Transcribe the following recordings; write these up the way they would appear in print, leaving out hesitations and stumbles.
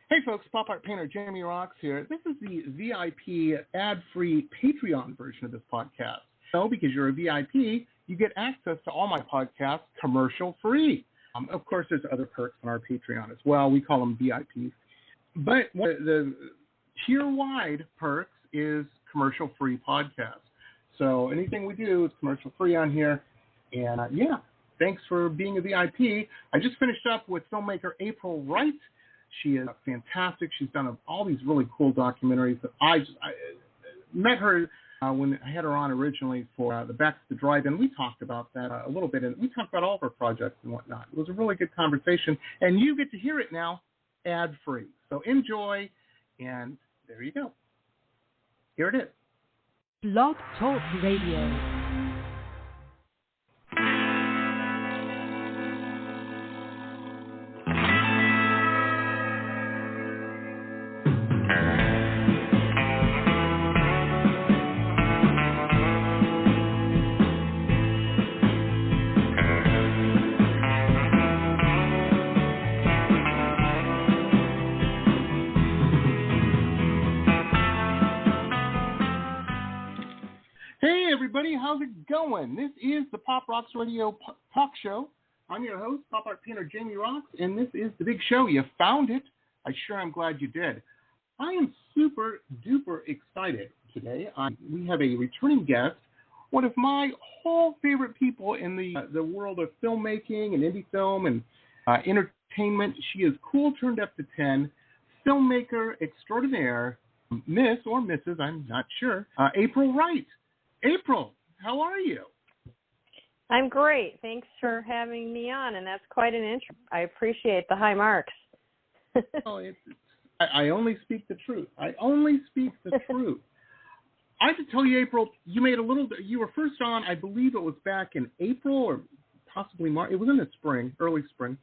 Hey folks, pop art painter Jamie Roxx here. This is the VIP ad-free Patreon version of this podcast. So because you're a VIP, you get access to all my podcasts commercial-free. Of course, there's other perks on our Patreon as well. We call them VIPs. But the tier-wide perks is commercial-free podcasts. So anything we do is commercial-free on here. And thanks for being a VIP. I just finished up with filmmaker April Wright. She is fantastic. She's done all these really cool documentaries. I met her when I had her on originally for the Back to the Drive-In. We talked about that a little bit, and we talked about all of her projects and whatnot. It was a really good conversation, and you get to hear it now ad-free. So enjoy, and there you go. Here it is. Blog Talk Radio. Everybody, how's it going? This is the Pop Roxx Radio Talk Show. I'm your host, pop art painter Jamie Roxx, and this is the big show. You found it. I'm glad you did. I am super duper excited today. We have a returning guest, one of my whole favorite people in the world of filmmaking and indie film and entertainment. She is cool turned up to 10, filmmaker extraordinaire, Miss or Mrs., I'm not sure, April Wright. April, how are you? I'm great. Thanks for having me on, and that's quite an intro. I appreciate the high marks. I only speak the truth. I have to tell you, April, you were first on, I believe it was back in April or possibly March. It was in the spring, early spring.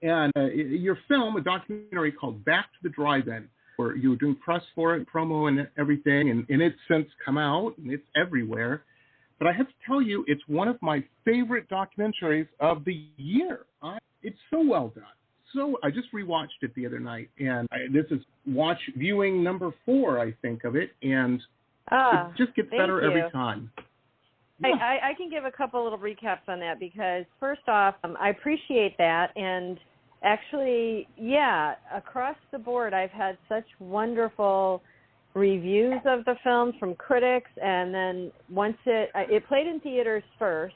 And your film, a documentary called Back to the Drive-In, where you were doing press for it, promo and everything, and it's since come out, and it's everywhere. But I have to tell you, it's one of my favorite documentaries of the year. It's so well done. So I just rewatched it the other night, and this is viewing number 4, I think, of it, and it just gets better every time. Yeah. I can give a couple little recaps on that, because first off, I appreciate that, and actually, across the board, I've had such wonderful reviews of the film from critics, and then once it played in theaters first,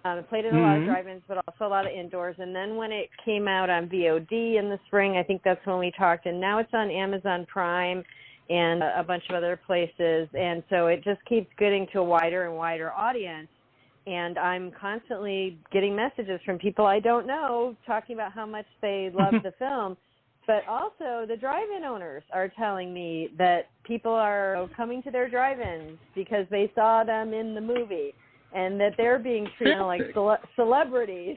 it played in a lot of drive-ins, but also a lot of indoors, and then when it came out on VOD in the spring, I think that's when we talked, and now it's on Amazon Prime and a bunch of other places, and so it just keeps getting to a wider and wider audience. And I'm constantly getting messages from people I don't know talking about how much they love the film. But also the drive-in owners are telling me that people are coming to their drive-ins because they saw them in the movie and that they're being treated like celebrities.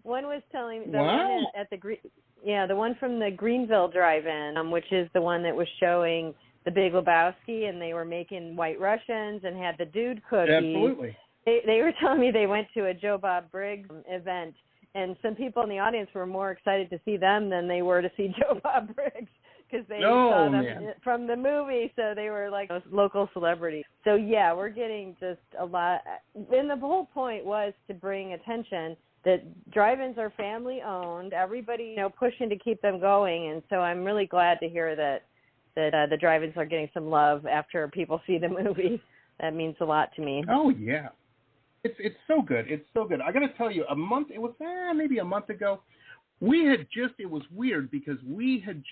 One was telling me, the one from the Greenville drive-in, which is the one that was showing The Big Lebowski, and they were making White Russians and had the dude cookies. Absolutely. They were telling me they went to a Joe Bob Briggs event, and some people in the audience were more excited to see them than they were to see Joe Bob Briggs because they saw them from the movie, so they were like those local celebrities. So, we're getting just a lot. And the whole point was to bring attention that drive-ins are family-owned, everybody pushing to keep them going, and so I'm really glad to hear that the drive-ins are getting some love after people see the movie. That means a lot to me. Oh, yeah. It's so good. It's so good. I got to tell you, maybe a month ago, it was weird because we had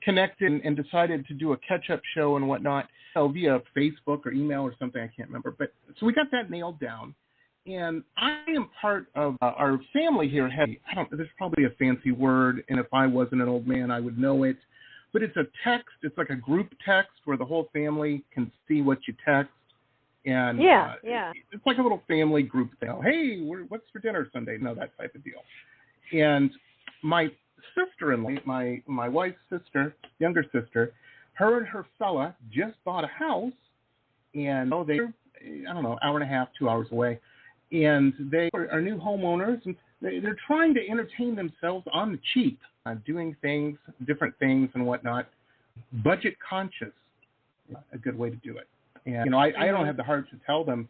connected and decided to do a catch-up show and whatnot via Facebook or email or something, I can't remember. But so we got that nailed down. And I am part of our family here. There's probably a fancy word, and if I wasn't an old man, I would know it. But it's a text. It's like a group text where the whole family can see what you text. And it's like a little family group thing. Hey, what's for dinner Sunday? No, that type of deal. And my sister-in-law, my wife's sister, younger sister, her and her fella just bought a house, and they're, hour and a half, 2 hours away. And they are new homeowners, and They're trying to entertain themselves on the cheap, doing things, different things and whatnot. Budget conscious, a good way to do it. And, I don't have the heart to tell them,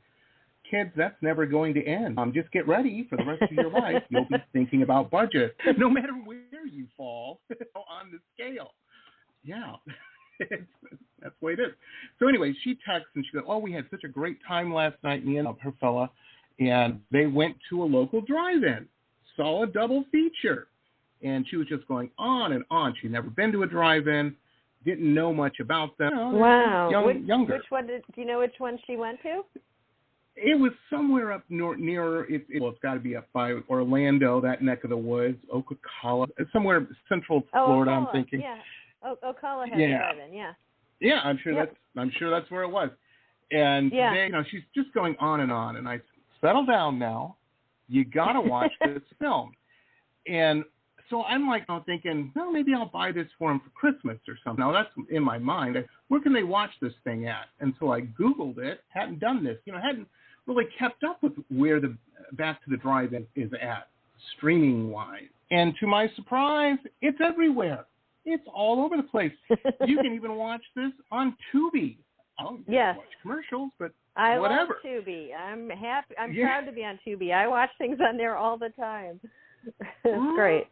kids, that's never going to end. Just get ready for the rest of your life. You'll be thinking about budget, no matter where you fall on the scale. Yeah, that's the way it is. So anyway, she texts and she goes, we had such a great time last night, me and her fella, and they went to a local drive-in, saw a double feature. And she was just going on and on. She'd never been to a drive-in, didn't know much about them. Wow. Younger. Which one do you know which one she went to? It was somewhere up near, it's got to be up by Orlando, that neck of the woods, Ocala, somewhere central Florida, Ocala. I'm thinking. Yeah. Ocala has a drive-in, yeah. Yeah, I'm sure that's where it was. And they, she's just going on, and I said, settle down now. You got to watch this film. And so I'm like, thinking, maybe I'll buy this for them for Christmas or something. Now, that's in my mind. Where can they watch this thing at? And so I Googled it, hadn't done this, hadn't really kept up with where the Back to the Drive-In is at, streaming-wise. And to my surprise, it's everywhere. It's all over the place. You can even watch this on Tubi. I don't watch commercials, but whatever. I love Tubi. I'm happy. I'm proud to be on Tubi. I watch things on there all the time. It's great.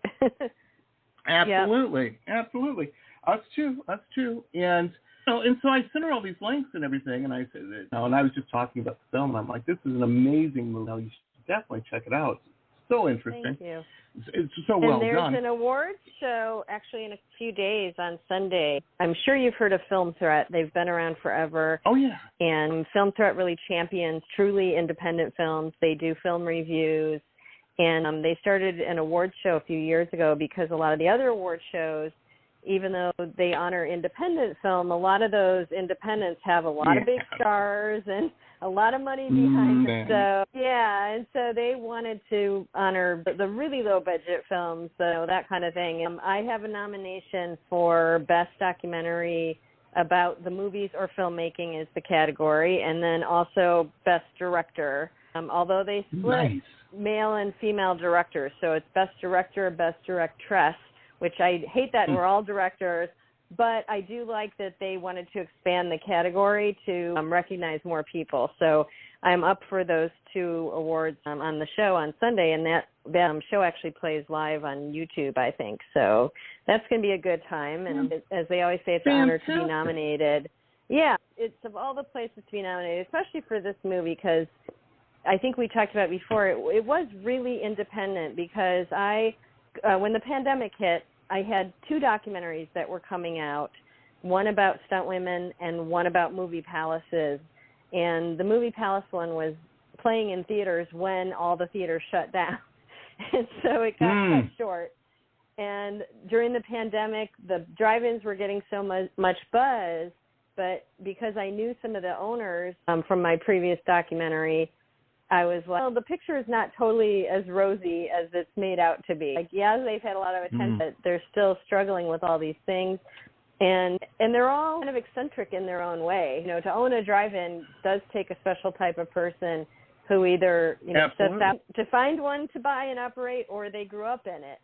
Absolutely. Us too. And so I sent her all these links and everything, and I said, and I was just talking about the film, and I'm like, this is an amazing movie. You should definitely check it out. It's so interesting. Thank you. It's so well done. And there's an awards show actually in a few days on Sunday. I'm sure you've heard of Film Threat. They've been around forever. Oh, yeah. And Film Threat really champions truly independent films. They do film reviews. And they started an awards show a few years ago because a lot of the other award shows, even though they honor independent film, a lot of those independents have a lot of big stars and a lot of money behind them. So, and so they wanted to honor the really low-budget films, that kind of thing. I have a nomination for Best Documentary about the movies or filmmaking is the category, and then also Best Director, although they split male and female directors. So it's Best Director, Best Directress, which I hate that we're all directors, but I do like that they wanted to expand the category to recognize more people. So I'm up for those two awards on the show on Sunday, and that show actually plays live on YouTube, I think. So that's going to be a good time, and as they always say, it's an honor to be nominated. Yeah, it's of all the places to be nominated, especially for this movie, because I think we talked about it before, it was really independent because when the pandemic hit, I had two documentaries that were coming out, one about stunt women and one about movie palaces. And the movie palace one was playing in theaters when all the theaters shut down. And so it got cut short. And during the pandemic, the drive-ins were getting so much buzz, but because I knew some of the owners from my previous documentary, I was like, well, the picture is not totally as rosy as it's made out to be. Like, they've had a lot of attention, but they're still struggling with all these things. And they're all kind of eccentric in their own way. To own a drive-in does take a special type of person who either, sets out to find one to buy and operate, or they grew up in it.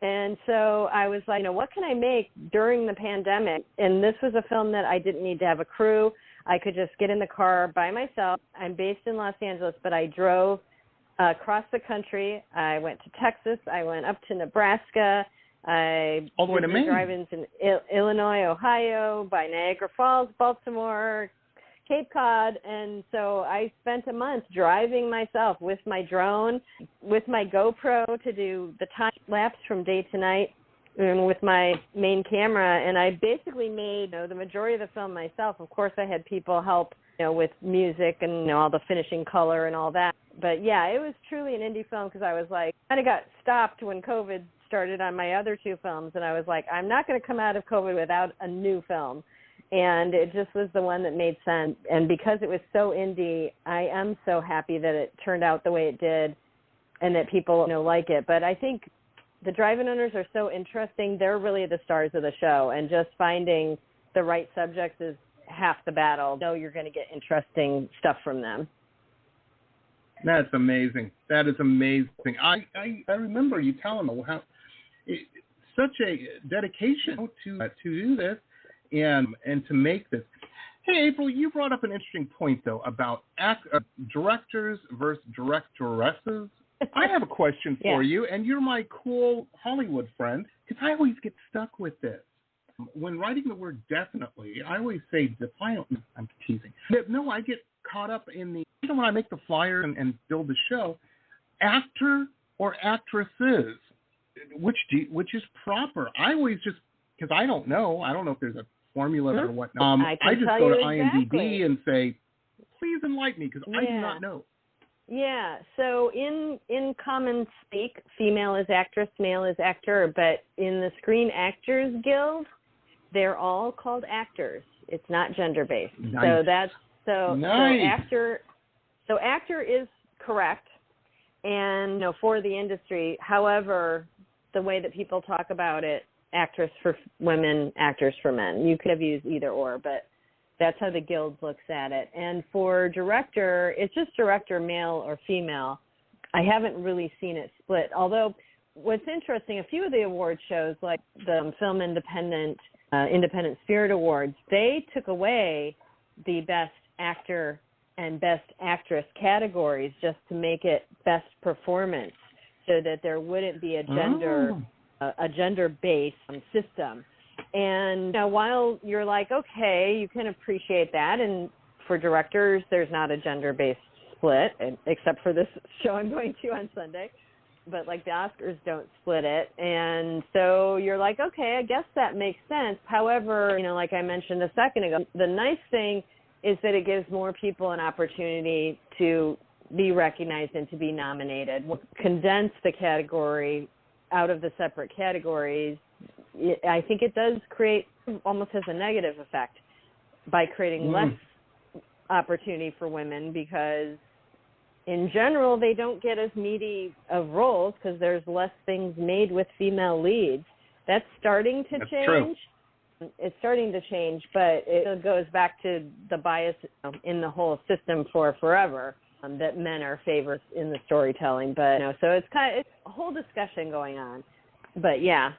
And so I was like, what can I make during the pandemic? And this was a film that I didn't need to have a crew. I could just get in the car by myself. I'm based in Los Angeles, but I drove across the country. I went to Texas. I went up to Nebraska. I all the way to Maine. Drive-ins in Illinois, Ohio, by Niagara Falls, Baltimore, Cape Cod. And so I spent a month driving myself with my drone, with my GoPro to do the time lapse from day to night, and with my main camera, and I basically made the majority of the film myself. Of course, I had people help with music and all the finishing color and all that. But it was truly an indie film because I was like, kind of got stopped when COVID started on my other two films, and I was like, I'm not going to come out of COVID without a new film. And it just was the one that made sense. And because it was so indie, I am so happy that it turned out the way it did and that people like it. But I think the drive-in owners are so interesting. They're really the stars of the show, and just finding the right subjects is half the battle. You're going to get interesting stuff from them. That's amazing. That is amazing. I remember you telling me how such a dedication to do this and to make this. Hey, April, you brought up an interesting point, though, about directors versus directoresses. I have a question for you, and you're my cool Hollywood friend, because I always get stuck with this. When writing the word definitely, I always say defiantly. I'm teasing. No, I get caught up in the, even when I make the flyer and build the show, actor or actresses, which is proper. I always just, because I don't know if there's a formula or whatnot. I just go to IMDb and say, please enlighten me, because I do not know. Yeah, so in common speak, female is actress, male is actor, but in the Screen Actors Guild, they're all called actors. It's not gender-based. Nice. So actor is correct, and for the industry. However, the way that people talk about it, actress for women, actors for men. You could have used either or, but that's how the guild looks at it. And for director, it's just director, male or female. I haven't really seen it split. Although what's interesting, a few of the award shows, like the Film Independent Spirit Awards, they took away the Best Actor and Best Actress categories just to make it Best Performance, so that there wouldn't be a gender-based system. And while you're like, okay, you can appreciate that, and for directors, there's not a gender-based split, except for this show I'm going to on Sunday. But like the Oscars don't split it. And so you're like, okay, I guess that makes sense. However, like I mentioned a second ago, the nice thing is that it gives more people an opportunity to be recognized and to be nominated. Condense the category out of the separate categories. I think it does create, almost has a negative effect by creating less opportunity for women, because in general they don't get as meaty of roles because there's less things made with female leads. That's starting to change. True. It's starting to change, but it goes back to the bias in the whole system for forever, that men are favorites in the storytelling. But so it's a whole discussion going on. But yeah.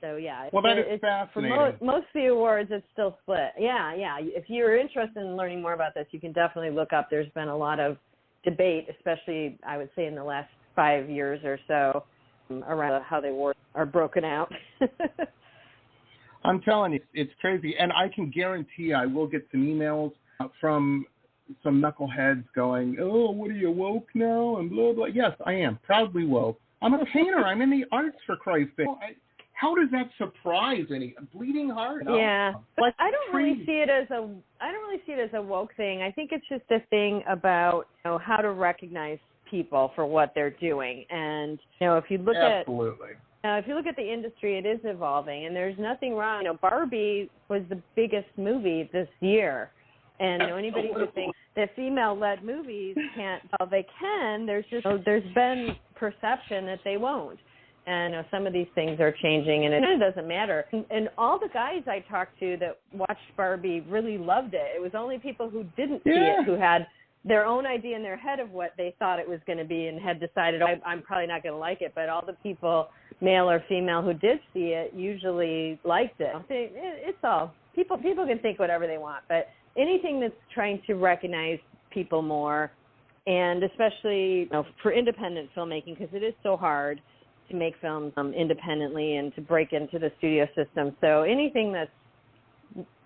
So yeah. Well, that is fascinating. For most of the awards, it's still split. Yeah. If you're interested in learning more about this, you can definitely look up. There's been a lot of debate, especially I would say in the last 5 years or so, around how the awards are broken out. I'm telling you, it's crazy. And I can guarantee I will get some emails from some knuckleheads going, oh, what are you, woke now? And blah, blah. Yes, I am. Proudly woke. I'm a painter. I'm in the arts, for Christ's sake. How does that surprise any? Bleeding heart? Yeah. But I don't really see it as a woke thing. I think it's just a thing about how to recognize people for what they're doing. And if you look if you look at the industry, it is evolving, and there's nothing wrong. Barbie was the biggest movie this year, and anybody who thinks that female-led movies can't, well, they can. There's been perception that they won't, and some of these things are changing, and it doesn't matter. And all the guys I talked to that watched Barbie really loved it. It was only people who didn't see it who had their own idea in their head of what they thought it was going to be and had decided, I'm probably not going to like it. But all the people, male or female, who did see it usually liked it. It's all, people can think whatever they want, but anything that's trying to recognize people more, and especially for independent filmmaking, because it is so hard to make films independently and to break into the studio system. So anything that's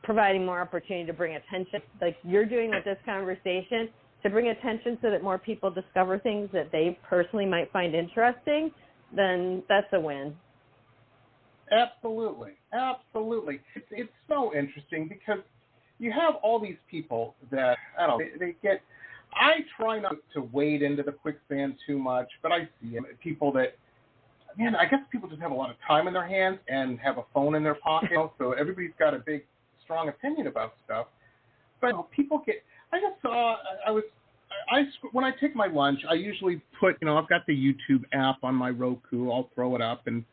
providing more opportunity to bring attention, like you're doing with this conversation, to bring attention so that more people discover things that they personally might find interesting, then that's a win. Absolutely. It's so interesting because you have all these people that, I don't know, they get, I try not to wade into the quicksand too much, but I see people that, man, I guess people just have a lot of time in their hands and have a phone in their pocket, so everybody's got a big, strong opinion about stuff. But people get, I just saw, when I take my lunch, I usually put, I've got the YouTube app on my Roku. I'll throw it up and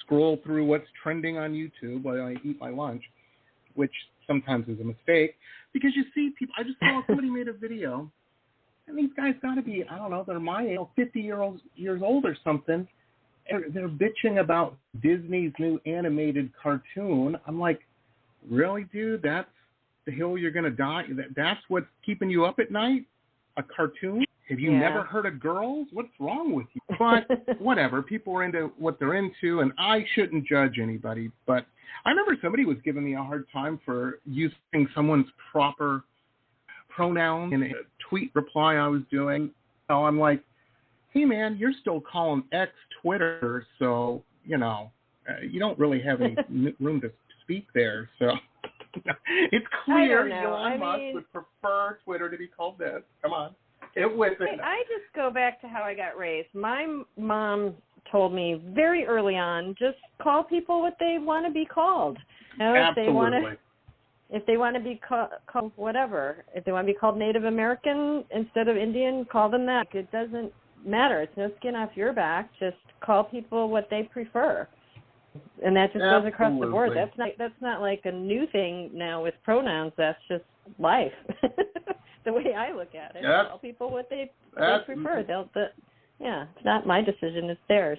scroll through what's trending on YouTube while I eat my lunch, which sometimes is a mistake because you see people, I just saw somebody made a video And these guys got to be, I don't know, they're my age, 50 years old or something. They're bitching about Disney's new animated cartoon. I'm like, really, dude? That's the hill you're going to die? That's what's keeping you up at night? A cartoon? Have you never heard of girls? What's wrong with you? But whatever. People are into what they're into, and I shouldn't judge anybody. But I remember somebody was giving me a hard time for using someone's proper pronoun in a tweet reply I was doing. So I'm like, hey, man, you're still calling X Twitter, so, you don't really have any room to speak there. So it's clear Elon Musk would prefer Twitter to be called this. Come on. I just go back to how I got raised. My mom told me very early on, just call people what they want to be called. Absolutely. If they want to be called whatever, if they want to be called Native American instead of Indian, call them that. It doesn't matter. It's no skin off your back. Just call people what they prefer. And that just goes across the board. That's not like a new thing now with pronouns. That's just life. The way I look at it. Tell people what they prefer. It's not my decision, it's theirs.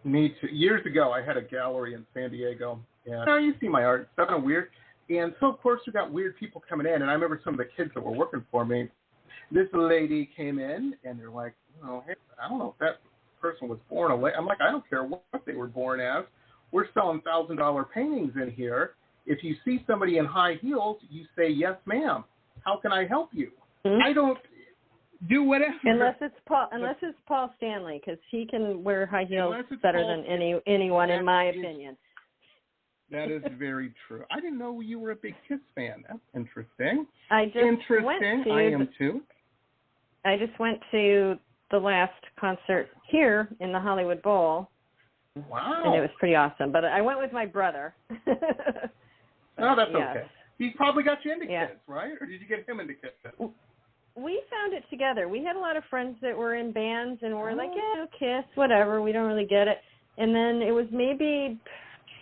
Me too. Years ago, I had a gallery in San Diego. And you see my art. It's kind of weird. And so, of course, we got weird people coming in. And I remember some of the kids that were working for me. This lady came in, and they're like, hey, I don't know if that person was born a lady. I'm like, I don't care what they were born as. We're selling $1,000 paintings in here. If you see somebody in high heels, you say, yes, ma'am. How can I help you? Mm-hmm. I don't do whatever. Unless it's Paul Stanley, because he can wear high heels better than anyone, in my opinion. That is very true. I didn't know you were a big Kiss fan. That's interesting. I am too. I just went to the last concert here in the Hollywood Bowl. Wow. And it was pretty awesome. But I went with my brother. Oh, that's okay. He probably got you into Kiss, right? Or did you get him into Kiss? We found it together. We had a lot of friends that were in bands, and we're like, Kiss, whatever. We don't really get it. And then it was maybe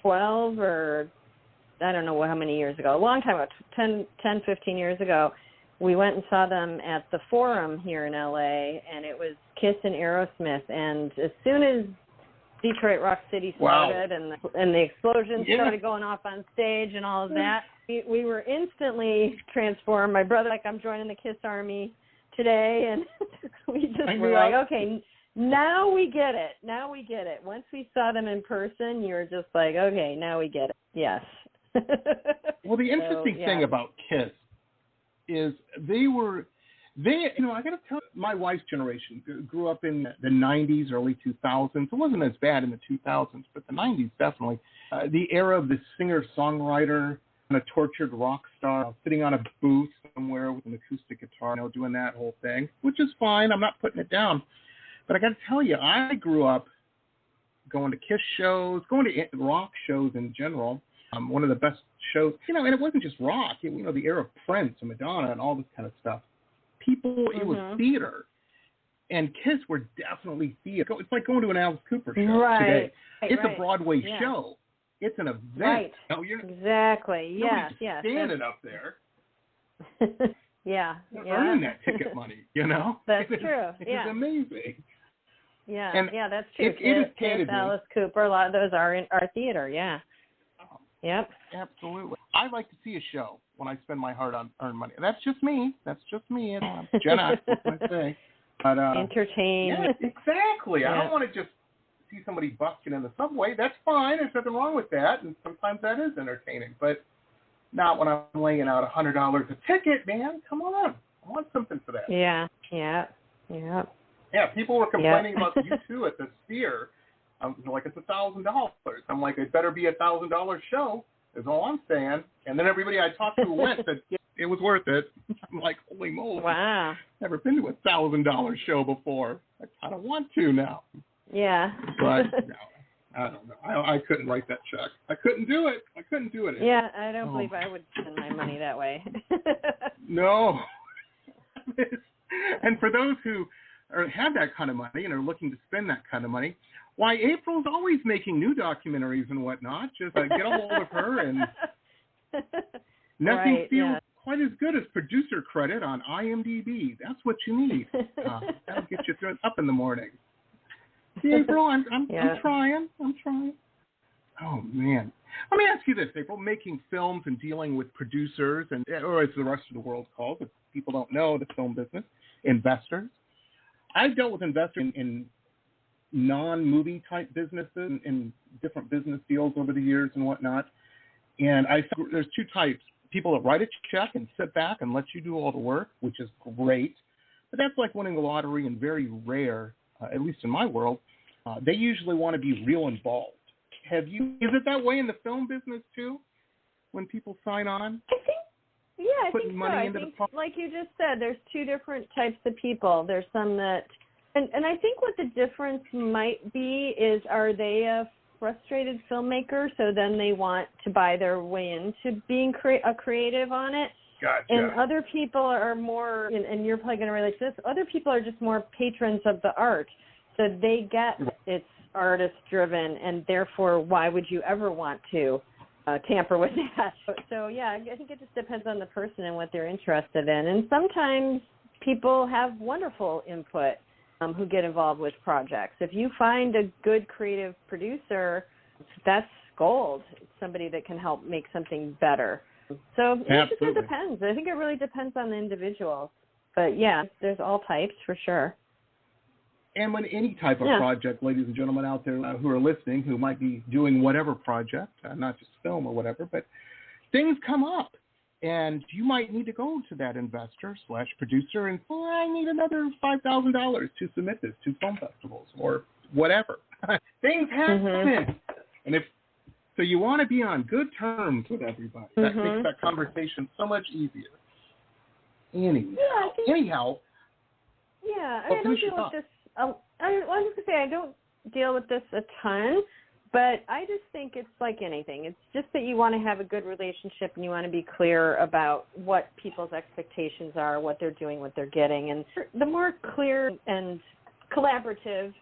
12 or I don't know how many years ago, a long time ago, 10, 15 years ago, we went and saw them at the Forum here in L.A., and it was Kiss and Aerosmith. And as soon as Detroit Rock City started and the explosions started going off on stage and all of that, we were instantly transformed. My brother, I'm joining the Kiss Army today, and we just were like, okay, now we get it. Now we get it. Once we saw them in person, you were just like, okay, now we get it. Yes. Well, the interesting thing about Kiss is I got to tell you, my wife's generation grew up in the 90s, early 2000s. It wasn't as bad in the 2000s, but the 90s definitely. The era of the singer-songwriter and a tortured rock star sitting on a booth somewhere with an acoustic guitar, doing that whole thing, which is fine. I'm not putting it down. But I got to tell you, I grew up going to Kiss shows, going to rock shows in general. One of the best shows, and it wasn't just rock. The era of Prince and Madonna and all this kind of stuff. It was theater. And Kiss were definitely theater. It's like going to an Alice Cooper show today. It's a Broadway show. It's an event. Right. Exactly. Yes. Standing up there. You're earning that ticket money, That's true. It's amazing. Yeah, and that's true. Kiss, Alice Cooper, a lot of those are in our theater, Yep. Absolutely. I like to see a show when I spend my hard-earned money. That's just me. It's Gen X, what can I say? But, entertainment. Yeah, exactly. I don't want to just see somebody busking in the subway. That's fine. There's nothing wrong with that, and sometimes that is entertaining. But not when I'm laying out $100 a ticket, man. Come on. I want something for that. Yeah. Yeah, people were complaining about U2 at the Sphere. Like, it's $1,000. I'm like, it better be $1,000 show, is all I'm saying. And then everybody I talked to went said it was worth it. I'm like, holy moly. Wow. Never been to a $1,000 show before. I kind of want to now. Yeah. But, no, I don't know. I couldn't write that check. I couldn't do it. Yeah, I don't believe I would spend my money that way. No. And for those who have that kind of money and are looking to spend that kind of money, why, April's always making new documentaries and whatnot. Just get a hold of her, and nothing feels quite as good as producer credit on IMDb. That's what you need. That'll get you up in the morning. See, April, I'm trying. Oh, man. Let me ask you this, April. Making films and dealing with producers, or as the rest of the world calls it, people don't know the film business, investors. I've dealt with investors in non-movie type businesses and different business deals over the years and whatnot. And there's two types. People that write a check and sit back and let you do all the work, which is great. But that's like winning the lottery and very rare, at least in my world. They usually want to be real involved. Is it that way in the film business too? When people sign on? I think so. I think, like you just said, there's two different types of people. There's some that, and I think what the difference might be is, are they a frustrated filmmaker, so then they want to buy their way into being a creative on it? Gotcha. And other people are more, and you're probably going to relate to this, other people are just more patrons of the art. So they get it's artist-driven, and therefore, why would you ever want to tamper with that? So, yeah, I think it just depends on the person and what they're interested in. And sometimes people have wonderful input who get involved with projects. If you find a good creative producer, that's gold. It's somebody that can help make something better. So it just depends. I think it really depends on the individual. But, yeah, there's all types for sure. And when any type of project, ladies and gentlemen out there who are listening, who might be doing whatever project, not just film or whatever, but things come up. And you might need to go to that investor/producer and say, I need another $5,000 to submit this to film festivals or whatever. Things happen. And so you want to be on good terms with everybody. That makes that conversation so much easier. Anyhow. Yeah, I don't deal with this. I was going to say I don't deal with this a ton, but I just think it's like anything. It's just that you want to have a good relationship and you want to be clear about what people's expectations are, what they're doing, what they're getting. And the more clear and collaborative,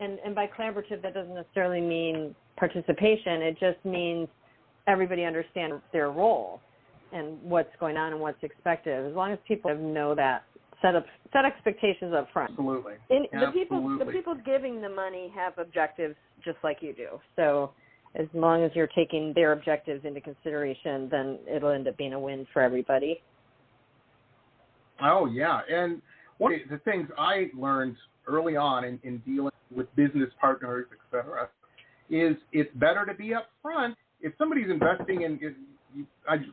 and by collaborative that doesn't necessarily mean participation. It just means everybody understands their role and what's going on and what's expected. As long as people know that. Set expectations up front. Absolutely. The people giving the money have objectives just like you do. So as long as you're taking their objectives into consideration, then it'll end up being a win for everybody. Oh, yeah. And one of the things I learned early on in dealing with business partners, et cetera, is it's better to be up front. If somebody's investing in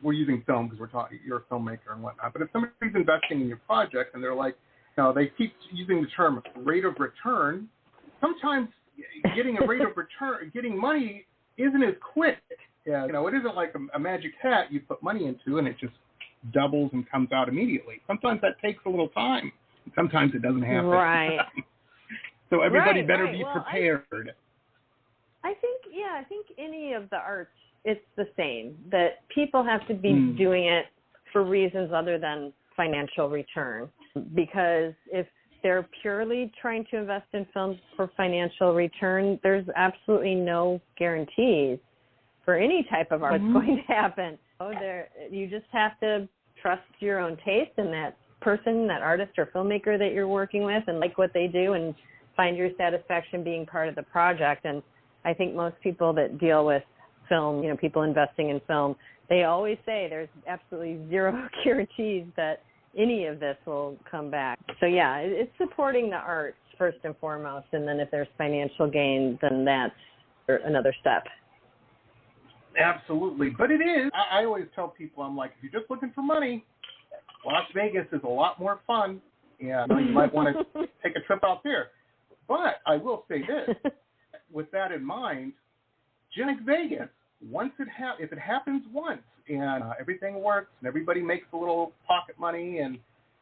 we're using film because you're a filmmaker and whatnot, but if somebody's investing in your project and they're like, they keep using the term rate of return, sometimes getting a rate of return, getting money isn't as quick. It isn't like a magic hat you put money into and it just doubles and comes out immediately. Sometimes that takes a little time. Sometimes it doesn't happen. Right. So everybody better be prepared. I think any of the arts, it's the same, that people have to be doing it for reasons other than financial return. Because if they're purely trying to invest in films for financial return, there's absolutely no guarantees for any type of art that's going to happen. You just have to trust your own taste in that person, that artist or filmmaker that you're working with, and like what they do and find your satisfaction being part of the project. And I think most people that deal with film, people investing in film, they always say there's absolutely zero guarantees that any of this will come back. So, yeah, it's supporting the arts first and foremost, and then if there's financial gain, then that's another step. Absolutely. But it is. I always tell people, I'm like, if you're just looking for money, Las Vegas is a lot more fun, and you might want to take a trip out there. But I will say this, with that in mind, just like Vegas, if it happens once and everything works and everybody makes a little pocket money and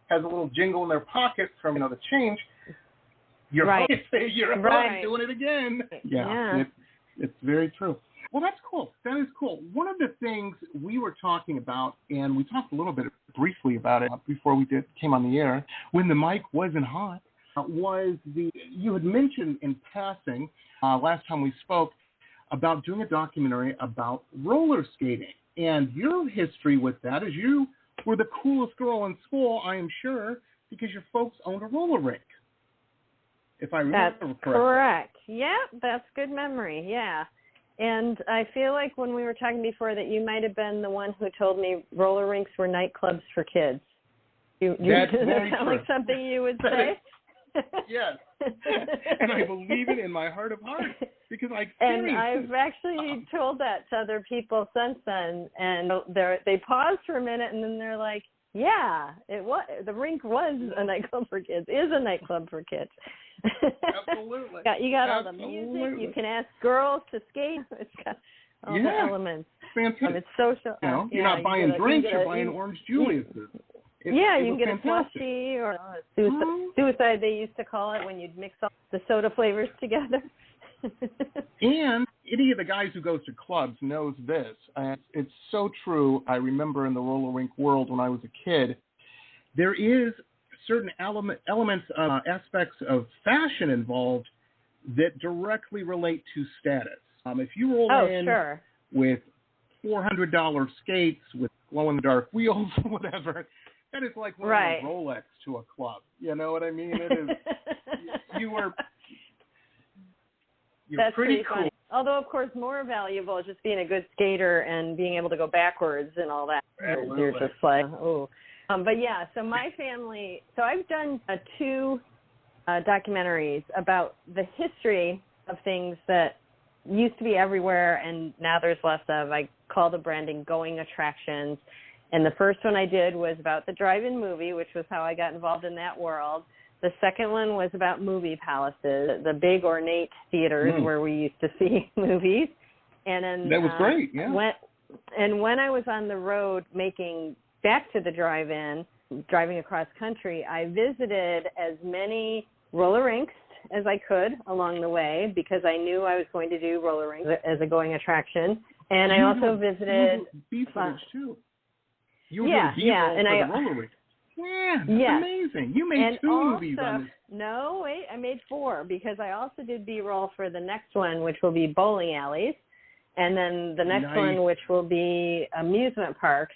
has a little jingle in their pockets from the change, you're right. You're doing it again. Yeah. It's very true. Well, that's cool. That is cool. One of the things we were talking about, and we talked a little bit briefly about it before we came on the air, when the mic wasn't hot, was you had mentioned in passing last time we spoke about doing a documentary about roller skating. And your history with that is you were the coolest girl in school, I am sure, because your folks owned a roller rink. If I remember correctly. That's correct. Yeah, that's good memory. Yeah. And I feel like when we were talking before that you might have been the one who told me roller rinks were nightclubs for kids. That's does very that sound true. like something you would say? Yes. And I believe it in my heart of hearts because I experienced And I've actually told that to other people since then, and they pause for a minute, and then they're like, yeah, the rink was a nightclub for kids, is a nightclub for kids. Absolutely. You got all the music. You can ask girls to skate. It's got all the elements. Fantastic. It's social. You're not buying drinks, you're buying Orange Julius's. You can get fantastic. A slushie or suicide, they used to call it, when you'd mix all the soda flavors together. And any of the guys who goes to clubs knows this. It's so true. I remember in the roller rink world when I was a kid, there is certain elements, aspects of fashion involved that directly relate to status. If you roll in with $400 skates with glow-in-the-dark wheels or whatever, that is like wearing a Rolex to a club. You know what I mean? It is. You're That's pretty cool. Funny. Although, of course, more valuable is just being a good skater and being able to go backwards and all that. Absolutely. You're just like, oh. But yeah, so my family, so I've done 2 documentaries about the history of things that used to be everywhere and now there's less of. I call the branding going attractions. And the first one I did was about the drive-in movie, which was how I got involved in that world. The second one was about movie palaces, the big ornate theaters where we used to see movies. And then that was great, yeah. When I was on the road making back to the drive-in, driving across country, I visited as many roller rinks as I could along the way because I knew I was going to do roller rinks as a going attraction. And I also visited beef footage too. You were doing B-roll and for the roller rink. Yeah, that's amazing. You made 2 movies on this. No, wait, I made 4 because I also did B-roll for the next one, which will be bowling alleys, and then the next one, which will be amusement parks,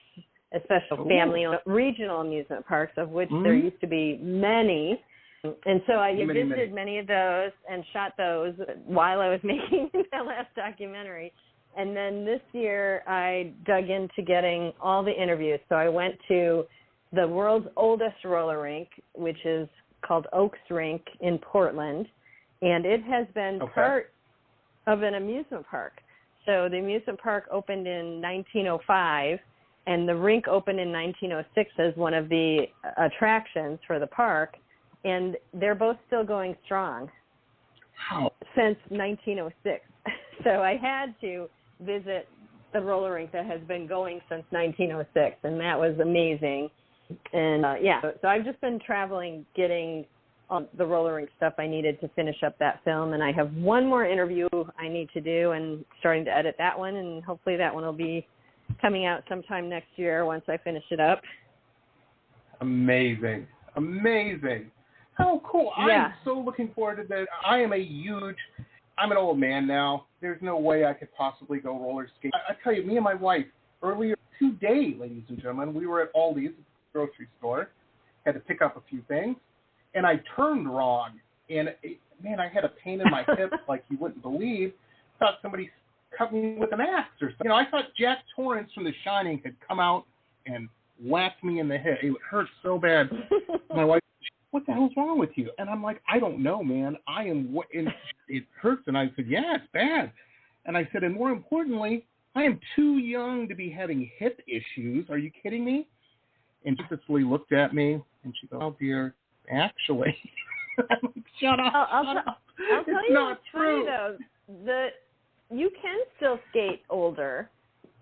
especially family-owned regional amusement parks, of which there used to be many. And so I visited many of those and shot those while I was making that last documentary. And then this year I dug into getting all the interviews. So I went to the world's oldest roller rink, which is called Oaks Rink in Portland, and it has been part of an amusement park. So the amusement park opened in 1905, and the rink opened in 1906 as one of the attractions for the park, and they're both still going strong since 1906. So I had to visit the roller rink that has been going since 1906, and that was amazing. And so I've just been traveling, getting the roller rink stuff I needed to finish up that film, and I have one more interview I need to do and starting to edit that one, and hopefully that one will be coming out sometime next year once I finish it up. Amazing. How cool. Yeah. I'm so looking forward to that. I'm an old man now. There's no way I could possibly go roller skate. I tell you, me and my wife, earlier today, ladies and gentlemen, we were at Aldi's grocery store, had to pick up a few things, and I turned wrong, and I had a pain in my hip like you wouldn't believe. Thought somebody cut me with an axe or something. I thought Jack Torrance from The Shining had come out and whacked me in the head. It hurt so bad. My wife, what the hell's wrong with you? And I'm like, I don't know, man. It hurts. And I said, yeah, it's bad. And I said, and more importantly, I am too young to be having hip issues. Are you kidding me? And she just looked at me, and she goes, oh, dear, actually. I'm like, shut up. I'll tell you not what's true. funny, though. You can still skate older,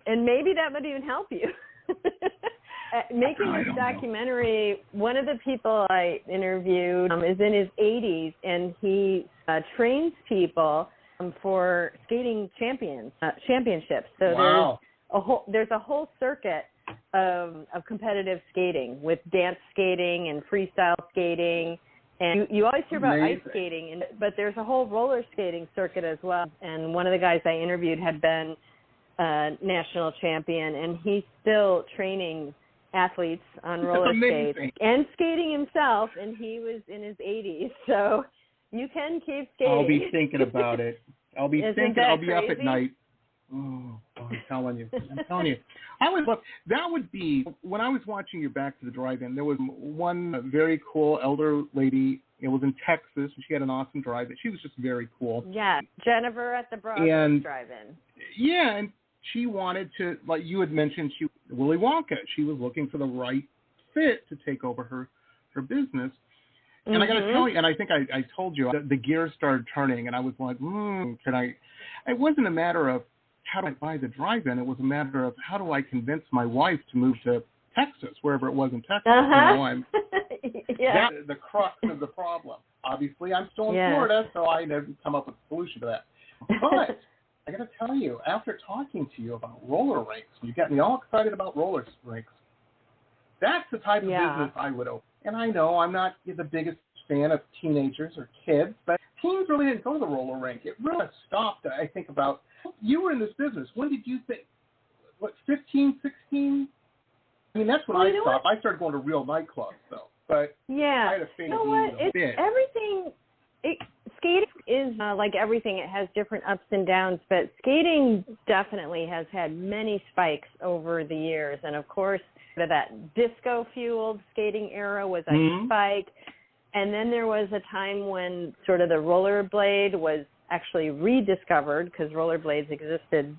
and maybe that would even help you. Making this documentary, one of the people I interviewed is in his 80s, and he trains people for skating championships. So there's a whole circuit of competitive skating with dance skating and freestyle skating. And you always hear about ice skating, but there's a whole roller skating circuit as well. And one of the guys I interviewed had been a national champion, and he's still training athletes on roller skates and skating himself, and he was in his 80s. So you can keep skating. I'll be thinking about it. I'll be Isn't I'll be crazy? up at night. Oh, I'm telling you. I would love, that would be, when I was watching your Back to the Drive-In, there was one very cool elder lady. It was in Texas. She had an awesome drive-in. She was just very cool. Yeah, Jennifer at the Broadway Drive-In. Yeah, and she wanted to, like you had mentioned, Willy Wonka. She was looking for the right fit to take over her business. And I got to tell you, and I think I told you, the gears started turning, and I was like, can I? It wasn't a matter of how do I buy the drive-in. It was a matter of how do I convince my wife to move to Texas, wherever it was in Texas. You know, that's the crux of the problem. Obviously, I'm still in Florida, so I never come up with a solution to that. But I got to tell you, after talking to you about roller rinks, you got me all excited about roller rinks. That's the type of business I would open. And I know I'm not the biggest fan of teenagers or kids, but teens really didn't go to the roller rink. It really stopped, I think, about, you were in this business. When did you think, 15, 16? I mean, that's when I stopped. I started going to real nightclubs, though. But I had a fan of being everything, skating is like everything. It has different ups and downs, but skating definitely has had many spikes over the years. And, of course, that disco-fueled skating era was a spike. And then there was a time when sort of the rollerblade was actually rediscovered, because rollerblades existed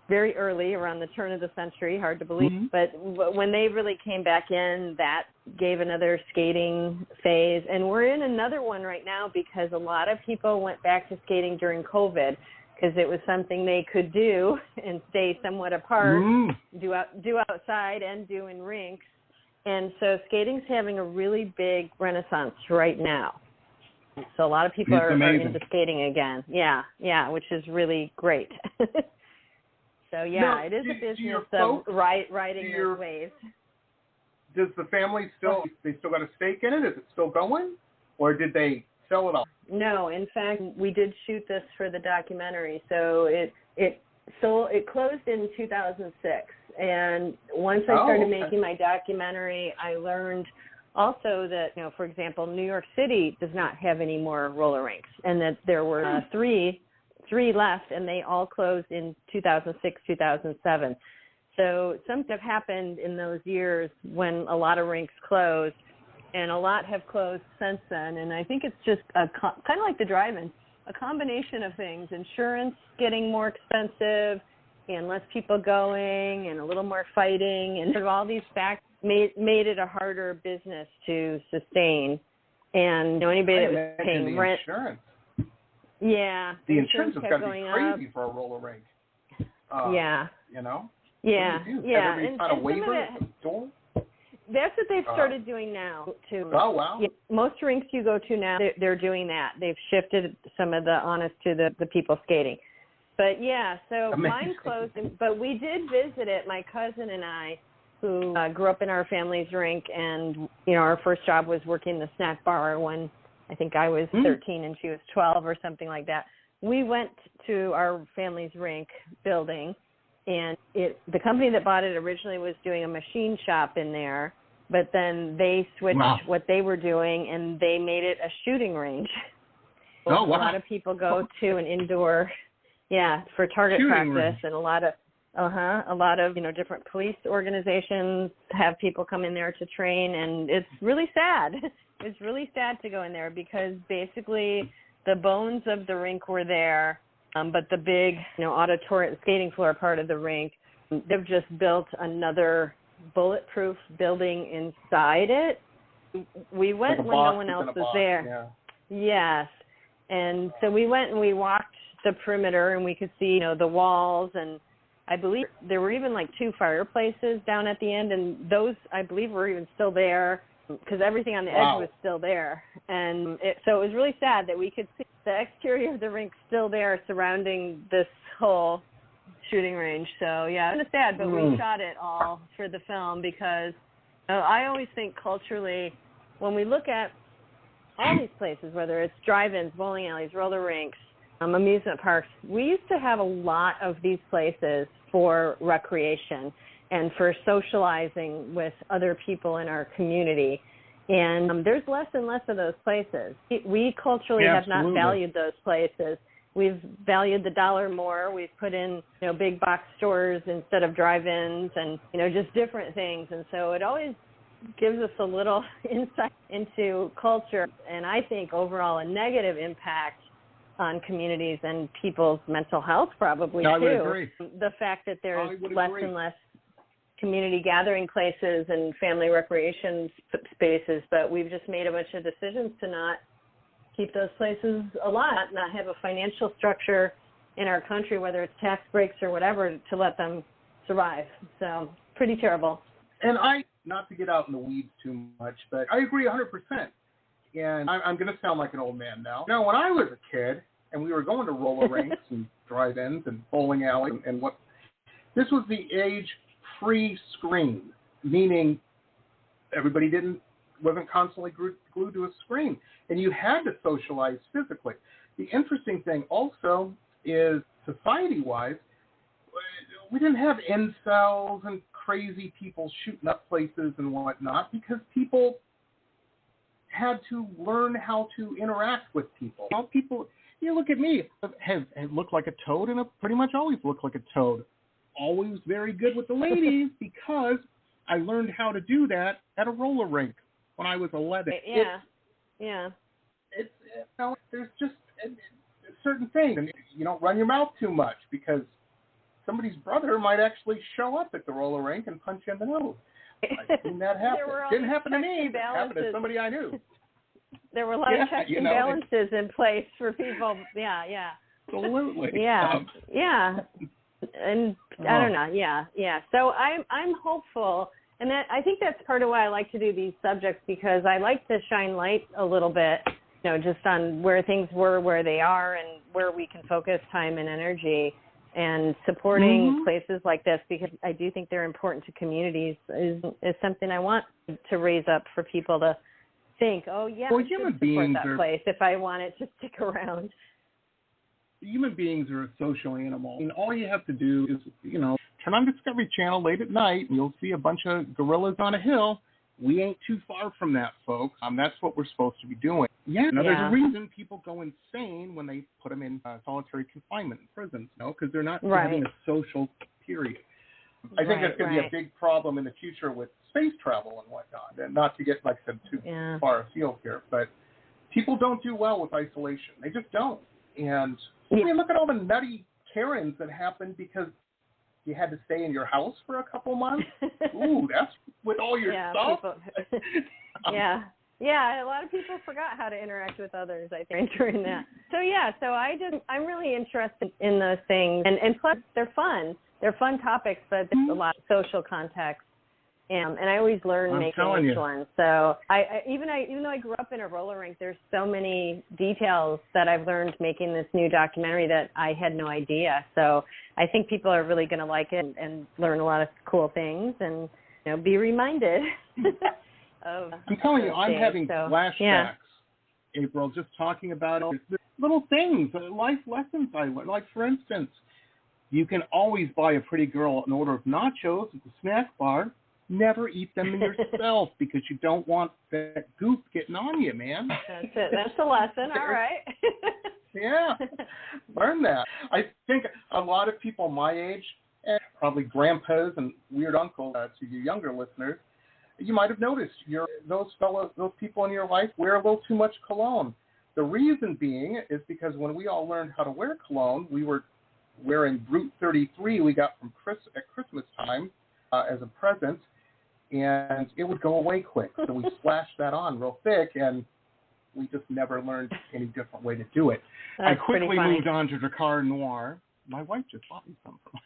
very early, around the turn of the century, hard to believe. But when they really came back in, that gave another skating phase. And we're in another one right now because a lot of people went back to skating during COVID, because it was something they could do and stay somewhat apart, do outside and do in rinks. And so skating's having a really big renaissance right now. So a lot of people are into skating again. Yeah, which is really great. So, now, it is a business of riding those waves. Does the family still got a stake in it? Is it still going? Or did they sell it off? No, in fact, we did shoot this for the documentary. So it closed in 2006. And once I started making my documentary, I learned also that, for example, New York City does not have any more roller rinks, and that there were three left, and they all closed in 2006, 2007. So something happened in those years when a lot of rinks closed, and a lot have closed since then. And I think it's just kind of like the drive-in, a combination of things: insurance getting more expensive, and less people going, and a little more fighting, and sort of all these factors made it a harder business to sustain. And anybody that was paying rent. Insurance. Yeah. The insurance has got to be crazy for a roller rink. Yeah. Yeah. Everybody sign a waiver at the door? That's what they've started doing now, too. Oh, wow. Yeah, most rinks you go to now, they're doing that. They've shifted some of the onus to the people skating. But, so mine closed, but we did visit it, my cousin and I, who grew up in our family's rink, and, our first job was working the snack bar when I think I was 13 and she was 12 or something like that. We went to our family's rink building, and the company that bought it originally was doing a machine shop in there, but then they switched what they were doing, and they made it a shooting range. A lot of people go to an indoor, for target shooting practice, range. And a lot of different police organizations have people come in there to train, and it's really sad. It's really sad to go in there because basically the bones of the rink were there, but the big, auditorium, skating floor part of the rink, they've just built another bulletproof building inside it. We went when no one else was there. Yeah. Yes. And so we went and we walked the perimeter, and we could see, the walls, and I believe there were even like 2 fireplaces down at the end, and those, I believe, were even still there because everything on the edge was still there. And so it was really sad that we could see the exterior of the rink still there surrounding this whole shooting range. So, it was sad, but we shot it all for the film because I always think culturally, when we look at all these places, whether it's drive-ins, bowling alleys, roller rinks, amusement parks, we used to have a lot of these places for recreation. and for socializing with other people in our community. And there's less and less of those places. We culturally have not valued those places. We've valued the dollar more. We've put in, big box stores instead of drive-ins and, just different things. And so it always gives us a little insight into culture, and I think overall a negative impact on communities and people's mental health probably, too. I would agree. The fact that there's less and less community gathering places and family recreation spaces, but we've just made a bunch of decisions to not keep those places alive, not have a financial structure in our country, whether it's tax breaks or whatever, to let them survive. So pretty terrible. And not to get out in the weeds too much, but I agree 100%. And I'm going to sound like an old man now. Now, when I was a kid and we were going to roller rinks and drive-ins and bowling alleys and this was the age-free screen, meaning everybody wasn't constantly glued to a screen, and you had to socialize physically. The interesting thing also is, society-wise, we didn't have incels and crazy people shooting up places and whatnot because people had to learn how to interact with people. You look at me, have looked like a toad, and I pretty much always looked like a toad. Always very good with the ladies because I learned how to do that at a roller rink when I was 11. There's just certain things, and you don't run your mouth too much because somebody's brother might actually show up at the roller rink and punch you in the nose. I've seen that happen. Didn't happen to me, but it happened to somebody I knew. There were a lot of checks and balances in place for people. Yeah. Absolutely. Yeah. And I don't know. Yeah. So I'm hopeful, and that I think that's part of why I like to do these subjects, because I like to shine light a little bit, just on where things were, where they are, and where we can focus time and energy. And supporting places like this, because I do think they're important to communities, is something I want to raise up for people to think, I should support that place if I want it to stick around. Human beings are a social animal. I mean, all you have to do is, turn on Discovery Channel late at night, and you'll see a bunch of gorillas on a hill. We ain't too far from that, folks. That's what we're supposed to be doing. There's a reason people go insane when they put them in solitary confinement in prisons, because they're not having a social period. I think that's going to be a big problem in the future with space travel and whatnot, and not to get, like I said, too far afield here, but people don't do well with isolation. They just don't. And look at all the nutty Karens that happened because you had to stay in your house for a couple months. Ooh, that's with all your stuff. A lot of people forgot how to interact with others, I think, during that. So I'm really interested in those things, and plus they're fun. They're fun topics, but there's a lot of social context, and I always learn making each one. So even though I grew up in a roller rink, there's so many details that I've learned making this new documentary that I had no idea. So I think people are really going to like it and learn a lot of cool things, and be reminded. I'm telling you, I'm having flashbacks, April, just talking about little things, life lessons I learned. Like, for instance, you can always buy a pretty girl an order of nachos at the snack bar. Never eat them yourself because you don't want that goop getting on you, man. That's it. That's the lesson. All right. Yeah. Learn that. I think a lot of people my age, and probably grandpas and weird uncles to your younger listeners, you might have noticed those people in your life wear a little too much cologne. The reason being is because when we all learned how to wear cologne, we were wearing Brute 33 we got from at Christmas time as a present, and it would go away quick. So we splashed that on real thick, and we just never learned any different way to do it. That's I quickly moved on to Drakkar Noir. My wife just bought me some for me.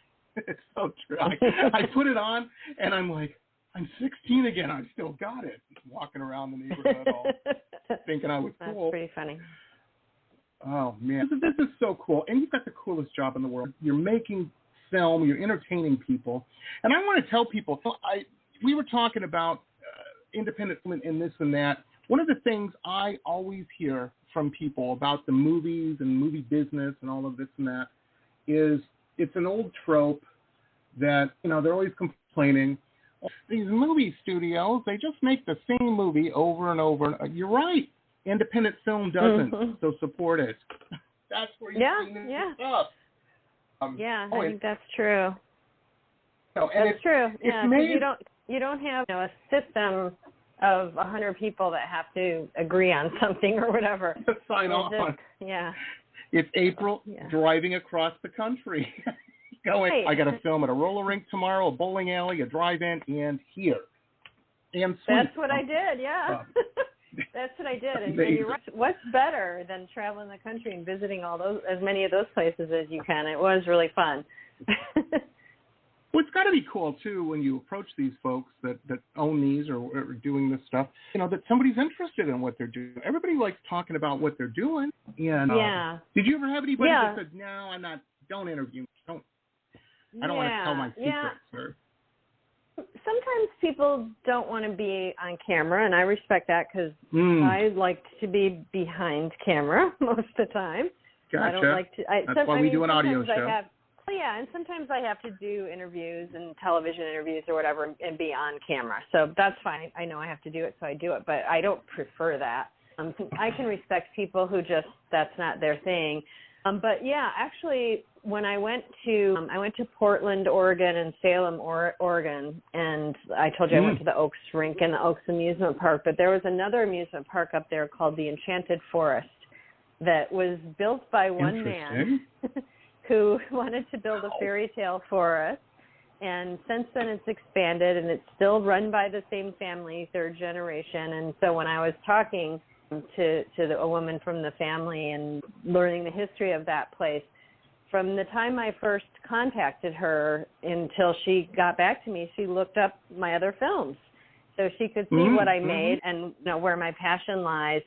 It's so true. I put it on, and I'm like, I'm 16 again. I still got it. Walking around the neighborhood all thinking I was cool. That's pretty funny. Oh, man. This is so cool. And you've got the coolest job in the world. You're making film. You're entertaining people. And I want to tell people, we were talking about independent film and this and that. One of the things I always hear from people about the movies and movie business and all of this and that is it's an old trope that, they're always complaining explaining these movie studios, they just make the same movie over and over. You're right. Independent film doesn't, so support it. That's where you see new stuff. I think that's true. And that's true. Yeah, made, you don't have a system of 100 people that have to agree on something or whatever. To sign on. It's April driving across the country. Going, I got to film at a roller rink tomorrow, a bowling alley, a drive-in, and here. And that's what I did, that's what I did. And you're right. What's better than traveling the country and visiting as many of those places as you can? It was really fun. Well, it's got to be cool, too, when you approach these folks that own these or are doing this stuff, that somebody's interested in what they're doing. Everybody likes talking about what they're doing. And, did you ever have anybody that said, no, I'm not, don't interview me. I don't want to tell my secrets. Or... Sometimes people don't want to be on camera, and I respect that because I like to be behind camera most of the time. Gotcha. I don't like to. That's why we do an audio show. And sometimes I have to do interviews and television interviews or whatever and be on camera. So that's fine. I know I have to do it, so I do it, but I don't prefer that. I can respect people who just, that's not their thing. But actually, when I went to Portland, Oregon, and Salem, Oregon, and I told you I went to the Oaks Rink and the Oaks Amusement Park, but there was another amusement park up there called the Enchanted Forest that was built by one man who wanted to build a fairy tale forest. And since then it's expanded, and it's still run by the same family, third generation. And so when I was talking to a woman from the family and learning the history of that place, from the time I first contacted her until she got back to me, she looked up my other films so she could see what I made and where my passion lies.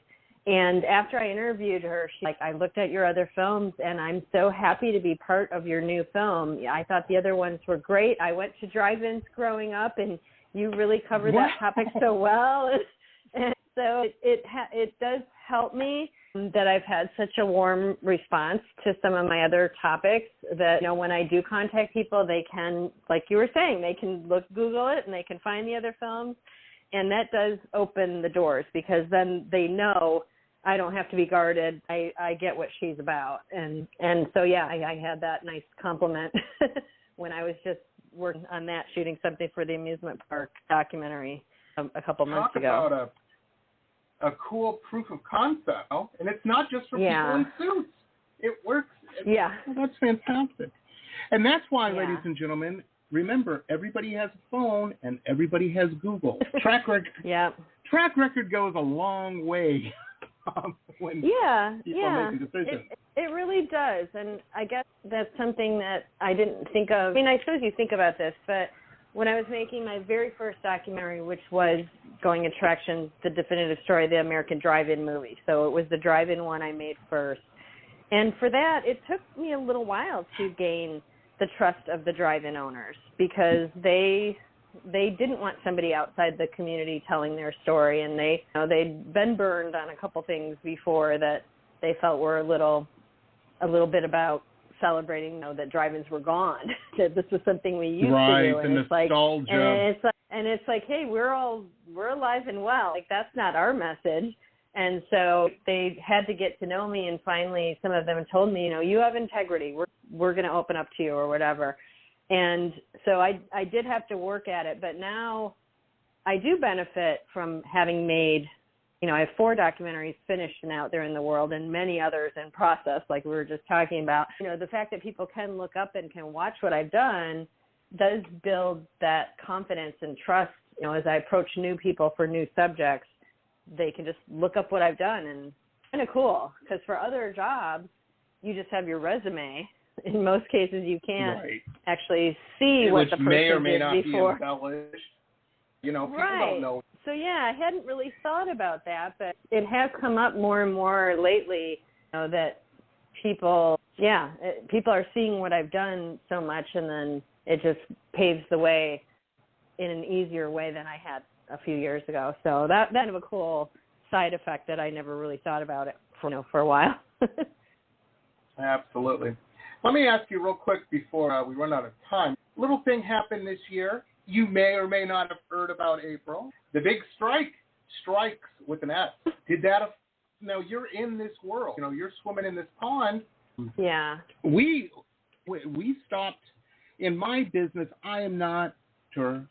And after I interviewed her, she's like, I looked at your other films, and I'm so happy to be part of your new film. I thought the other ones were great. I went to drive-ins growing up, and you really covered that topic so well. And so it does help me that I've had such a warm response to some of my other topics that, when I do contact people, they can, like you were saying, they can Google it, and they can find the other films. And that does open the doors because then they know I don't have to be guarded. I get what she's about. And so, I had that nice compliment when I was just working on that, shooting something for the amusement park documentary a couple months ago. Talk about a cool proof of concept, and it's not just for people in suits. It works. That's fantastic. And that's why, ladies and gentlemen, remember, everybody has a phone and everybody has Google. Track record goes a long way when people make a decision. It really does, and I guess that's something that I didn't think of. I mean, I suppose you think about this, but when I was making my very first documentary, which was Going Attractions, the definitive story of the American drive-in movie. So it was the drive-in one I made first. And for that, it took me a little while to gain the trust of the drive-in owners because they didn't want somebody outside the community telling their story, and they'd been burned on a couple things before that they felt were a little bit about celebrating that drive-ins were gone, that this was something we used to do, and it's nostalgia. And it's like, hey, we're alive and well. Like, that's not our message. And so they had to get to know me, and finally some of them told me, you have integrity. We're going to open up to you or whatever. And so I did have to work at it, but now I do benefit from having made, I have 4 documentaries finished and out there in the world and many others in process, like we were just talking about. The fact that people can look up and can watch what I've done does build that confidence and trust. As I approach new people for new subjects, they can just look up what I've done, and it's kind of cool because for other jobs, you just have your resume. In most cases, you can't actually see what the person may or may did not before. Be embellished. People don't know. So, I hadn't really thought about that, but it has come up more and more lately, that people are seeing what I've done so much, and then it just paves the way in an easier way than I had a few years ago. So that's kind of a cool side effect that I never really thought about it for a while. Absolutely. Let me ask you real quick before we run out of time. Little thing happened this year. you may or may not have heard about April. The big strikes with an S. Did that? Now you're in this world. You're swimming in this pond. Yeah. We stopped. In my business, I'm not a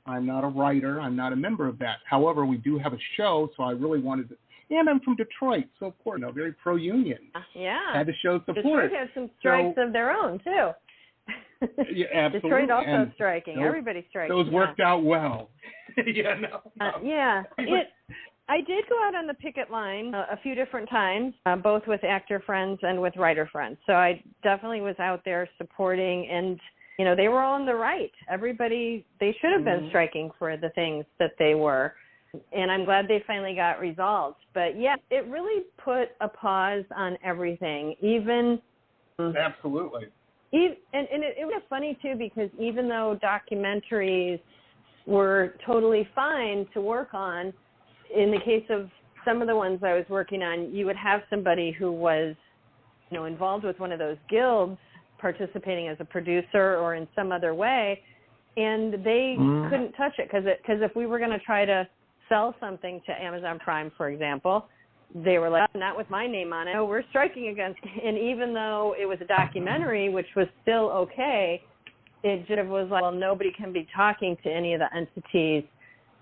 writer. I'm not a member of that. However, we do have a show, so I really wanted to. And I'm from Detroit, so of course, very pro-union. Yeah. Had to show support. Detroit has some strikes of their own, too. Yeah, absolutely. Detroit also and striking. Everybody's striking. Those worked out well. Yeah. I did go out on the picket line a few different times, both with actor friends and with writer friends. So I definitely was out there supporting, and they were all on the right. Everybody, they should have been striking for the things that they were. And I'm glad they finally got resolved. But, yeah, it really put a pause on everything. Absolutely. And it was funny, too, because even though documentaries were totally fine to work on, in the case of some of the ones I was working on, you would have somebody who was, involved with one of those guilds, participating as a producer or in some other way, and they couldn't touch it because if we were going to try to sell something to Amazon Prime, for example, they were like, not with my name on it. No, we're striking against it. And even though it was a documentary, which was still okay, it just was like, well, nobody can be talking to any of the entities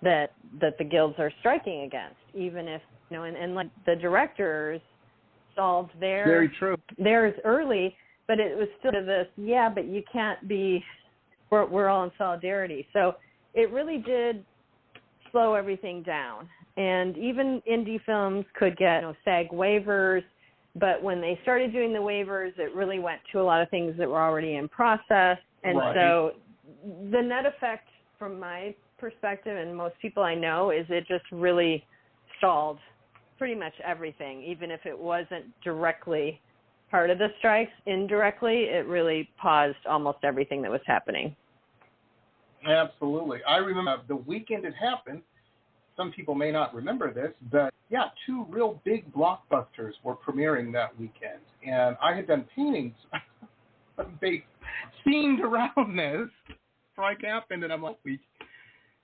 that the guilds are striking against, even if, and like the directors solved Very true. theirs early, but it was still this, but you can't be, we're all in solidarity. So it really did slow everything down. And even indie films could get SAG waivers, but when they started doing the waivers, it really went to a lot of things that were already in process. And so the net effect from my perspective, and most people I know, is it just really stalled pretty much everything. Even if it wasn't directly part of the strikes, indirectly, it really paused almost everything that was happening. Absolutely. I remember the weekend it happened. Some people may not remember this, but two real big blockbusters were premiering that weekend. And I had done paintings themed around this. Strike happened, and I'm like, we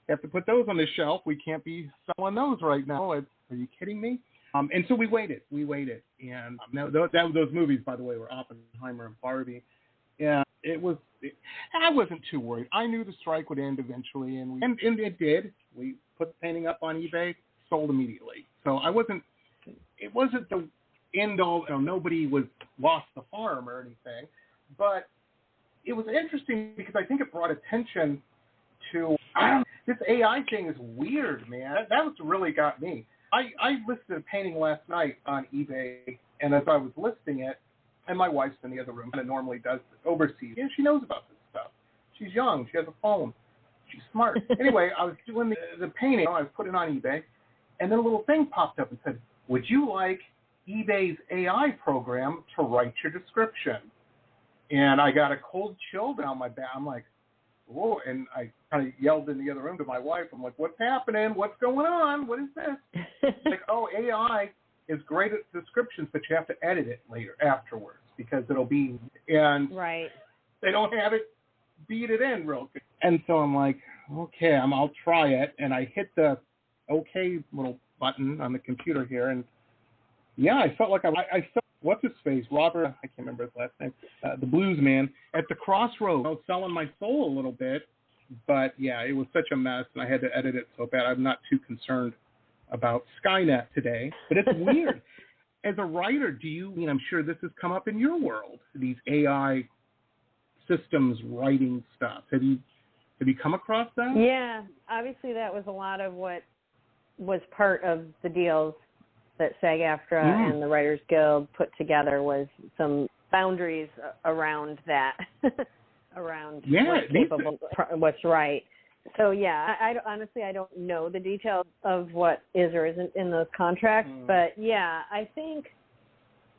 have to put those on the shelf. We can't be selling those right now. Are you kidding me? And so we waited. And those movies, by the way, were Oppenheimer and Barbie. Yeah, I wasn't too worried. I knew the strike would end eventually, and it did. We put the painting up on eBay, sold immediately. So it wasn't the end all. Nobody was lost the farm or anything, but it was interesting because I think it brought attention to this AI thing is weird, man. That was really got me. I listed a painting last night on eBay, and as I was listing it, and my wife's in the other room, and normally does overseas. Yeah, she knows about this stuff. She's young. She has a phone. She's smart. Anyway, I was doing the painting. I was putting it on eBay, and then a little thing popped up and said, would you like eBay's AI program to write your description? And I got a cold chill down my back. I'm like, whoa. And I kind of yelled in the other room to my wife. I'm like, what's happening? What's going on? What is this? Like, AI is great at descriptions, but you have to edit it later, afterwards, because it'll be, and they don't have it, beat it in real good. And so I'm like, okay, I'll try it. And I hit the okay little button on the computer here. And I felt like I felt, what's his face? Robert, I can't remember his last name, the blues man, at the crossroads. I was selling my soul a little bit. But, it was such a mess, and I had to edit it so bad. I'm not too concerned about Skynet today. But it's weird. As a writer, I'm sure this has come up in your world, these AI systems writing stuff. Have you come across that? Yeah, obviously that was a lot of what was part of the deals that SAG-AFTRA and the Writers Guild put together, was some boundaries around that, around what's capable, what's right. So, I honestly, I don't know the details of what is or isn't in those contracts, but, I think,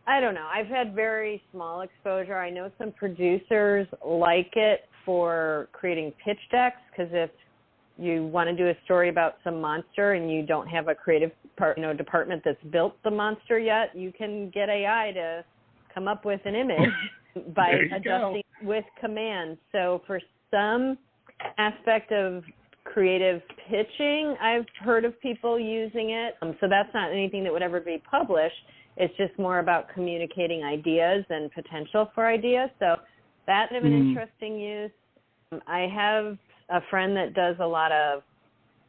I don't know. I've had very small exposure. I know some producers like it for creating pitch decks, because if you want to do a story about some monster and you don't have a creative department that's built the monster yet, you can get AI to come up with an image by adjusting with commands. So for some aspect of creative pitching. I've heard of people using it. So that's not anything that would ever be published. It's just more about communicating ideas and potential for ideas. So that's an interesting use. I have a friend that does a lot of